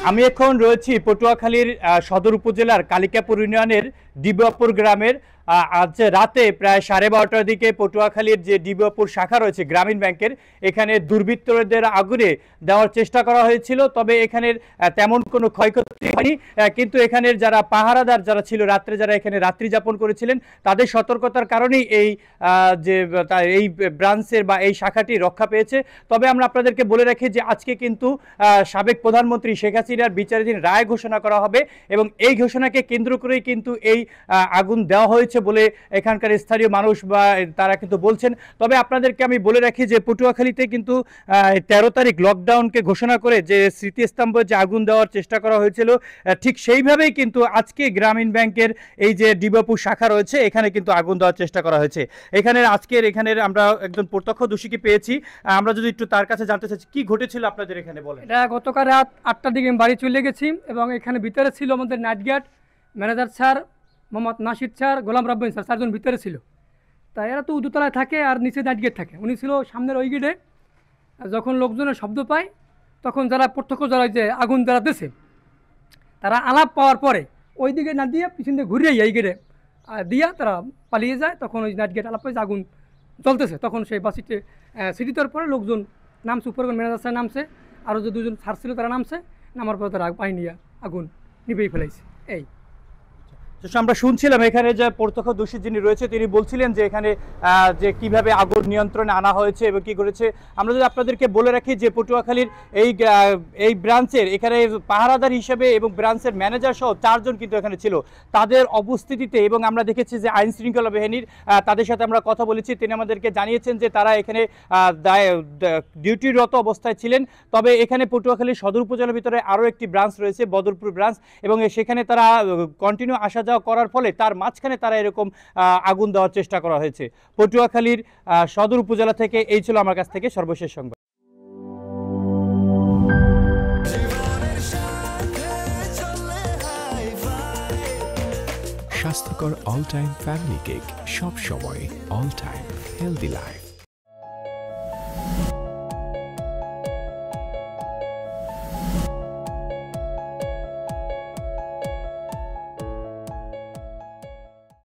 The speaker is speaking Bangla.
আমি এখন রয়েছি পটুয়াখালীর সদর উপজেলার কালিকাপুর ইউনিয়নের ডিবাপুর গ্রামের। আজ রাতে প্রায় 12:30টার দিকে পটুয়াখালীর যে ডিবাপুর শাখা রয়েছে গ্রামীণ ব্যাংকের, এখানে দুর্বৃত্তদের আগুনে দেওয়ার চেষ্টা করা হয়েছিল। তবে এখানের তেমন কোনো ক্ষয়ক্ষতি হয়নি, কিন্তু এখানের যারা পাহারাদার যারা ছিল, রাত্রে যারা এখানে রাত্রি যাপন করেছিলেন, তাদের সতর্কতার কারণেই এই ব্রাঞ্চের বা এই শাখাটি রক্ষা পেয়েছে। তবে আমরা আপনাদেরকে বলে রাখি যে আজকে কিন্তু সাবেক প্রধানমন্ত্রী শেখ হাসিনার বিচারাধীন রায় ঘোষণা করা হবে এবং এই ঘোষণাকে কেন্দ্র করেই কিন্তু এই আগুন দেওয়া হয়েছে বলে এখানকার স্থানীয় মানুষ বা তারা কিন্তু বলছেন। তবে আপনাদেরকে আমি বলে রাখি যে পটুয়াখালীতে কিন্তু 13 তারিখ লকডাউনকে ঘোষণা করে যে স্মৃতিস্তম্ভে যে আগুন দেওয়ার চেষ্টা করা হয়েছিল, ঠিক সেইভাবেই কিন্তু আজকে গ্রামীণ ব্যাংকের এই যে ডিবাপুর শাখা রয়েছে এখানে কিন্তু আগুন দেওয়ার চেষ্টা করা হয়েছে। এখানের আমরা একজন প্রত্যক্ষদর্শীকে পেয়েছি, আমরা যদি একটু তার কাছে জানতে চাচ্ছি কি ঘটেছিল আপনাদের এখানে বলেন। এটা গতকাল রাত 8টার দিকে আমি বাড়ি চলে গেছি এবং এখানে ভিতরে ছিল আমাদের night guard, manager sir, Mohammad Nashid sir, Golam Rabbani sir, চারজন ভিতরে ছিল। তাই এরা তো দোতলায় থাকে আর নিচে নাইট গেট থাকে, উনি ছিল সামনের ওই গেটে। যখন লোকজনের শব্দ পায় তখন যারা প্রত্যক্ষ যারা যে আগুন যারা দিয়েছে তারা আলাপ পাওয়ার পরে ওই দিকে না দিয়ে পিছন দিয়ে ঘুরিয়ে এই গেটে দিয়া তারা পালিয়ে যায়। তখন ওই নাইট গেট আলাপ পাই যে আগুন জ্বলতেছে, তখন সেই বাসিতে সিটি তোর পরে লোকজন নামছে, উপরে ম্যানেজার স্যার নামছে, আরও যে দুজন স্যার ছিল তারা নামছে, নামার পরে তারা পানি নিয়ে আগুন নিভেই ফেলাইছে। এই আমরা শুনছিলাম এখানে যে প্রত্যক্ষদর্শী যিনি রয়েছে তিনি বলছিলেন যে এখানে যে কিভাবে আগুন নিয়ন্ত্রণে আনা হয়েছে এবং কি করেছে। আমরা যদি আপনাদেরকে বলে রাখি যে পটুয়াখালীর এই ব্রাঞ্চের এখানে পাহারাদার হিসেবে এবং ব্রাঞ্চের ম্যানেজার সহ 4 জন কিন্তু এখানে ছিল, তাদের উপস্থিতিতে। এবং আমরা দেখেছি যে আইন শৃঙ্খলা বাহিনীর তাদের সাথে আমরা কথা বলেছি, তিনি আমাদেরকে জানিয়েছেন যে তারা এখানে ডিউটিরত অবস্থায় ছিলেন। তবে এখানে পটুয়াখালীর সদর উপজেলার ভিতরে আরও একটি ব্রাঞ্চ রয়েছে, বদরপুর ব্রাঞ্চ, এবং সেখানে তারা কন্টিনিউ আসা যাওয়া করার ফলে তার মাঝখানে তারা এরকম আগুন দেওয়ার চেষ্টা করা হয়েছে। পটুয়াখালীর সদর উপজেলা থেকে এই ছিল আমার কাছ থেকে সর্বশেষ সংবাদ। স্বাস্থ্যকর অল টাইম ফ্যামিলি কেক, সব সময় অল টাইম হেলদি লাইফ।